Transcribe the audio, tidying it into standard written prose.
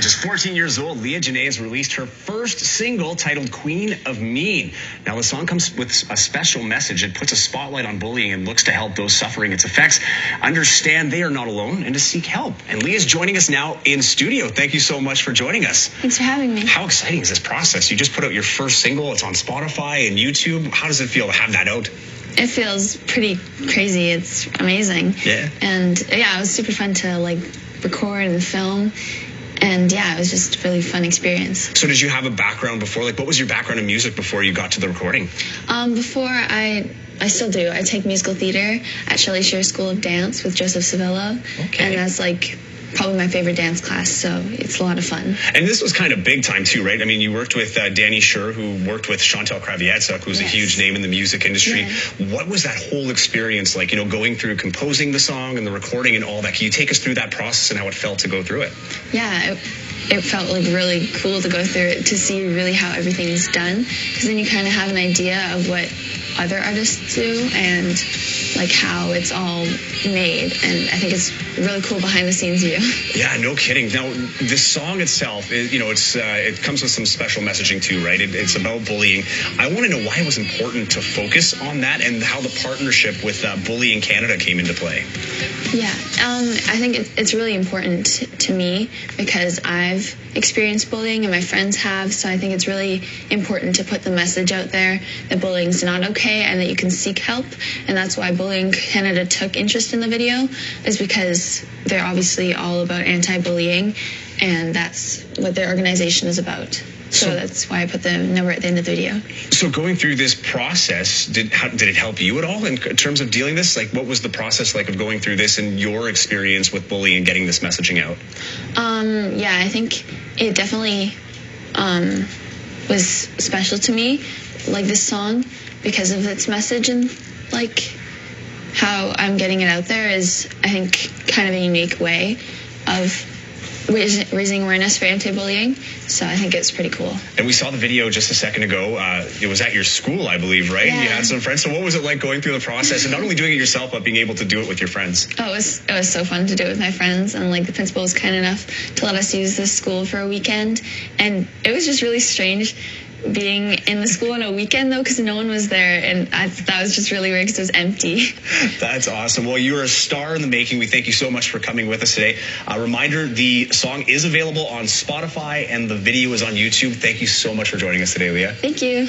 At just 14 years old, Leah Janae has released her first single titled Queen of Mean. Now, the song comes with a special message. It puts a spotlight on bullying and looks to help those suffering its effects understand they are not alone and to seek help. And Leah's joining us now in studio. Thank you so much for joining us. Thanks for having me. How exciting is this process? You just put out your first single. It's on Spotify and YouTube. How does it feel to have that out? It feels pretty crazy. It's amazing. Yeah. And yeah, it was super fun to record and film. And yeah, it was just a really fun experience. So did you have a background before? What was your background in music before you got to the recording? Before I still do. I take musical theater at Shelley Shear School of Dance with Joseph Civello. Okay. And that's probably my favorite dance class, so it's a lot of fun. And this was kind of big time too, right? I mean, you worked with Danny Sher, who worked with Chantal Kravietzik, who's a huge name in the music industry. Yeah. What was that whole experience like, going through composing the song and the recording and all that? Can you take us through that process and how it felt to go through it? Yeah, it felt really cool to go through it, to see really how everything's done, because then you kind of have an idea of what other artists do and how it's all made, and I think it's really cool behind the scenes view. Yeah, no kidding. Now, this song itself, it comes with some special messaging too, right? It's about bullying. I want to know why it was important to focus on that and how the partnership with Bullying Canada came into play. Yeah, I think it's really important to me because I've experienced bullying and my friends have, so I think it's really important to put the message out there that bullying's not okay and that you can seek help, and that's why Bullying Canada took interest in the video, is because they're obviously all about anti-bullying, and that's what their organization is about. So that's why I put the number at the end of the video. So going through this process, did it help you at all in terms of dealing this? What was the process like of going through this and your experience with bullying and getting this messaging out? Yeah, I think it definitely was special to me, this song, because of its message, and how I'm getting it out there is, I think, kind of a unique way of raising awareness for anti-bullying, so I think it's pretty cool. And we saw the video just a second ago. It was at your school, I believe, right? Yeah. You had some friends. So what was it like going through the process and not only doing it yourself, but being able to do it with your friends? Oh, it was so fun to do it with my friends, and the principal was kind enough to let us use this school for a weekend, and it was just really strange being in the school on a weekend, though, because no one was there, and that was just really weird because it was empty. That's awesome. Well, you're a star in the making. We thank you so much for coming with us today. A reminder, the song is available on Spotify, and the video is on YouTube. Thank you so much for joining us today, Leah. Thank you.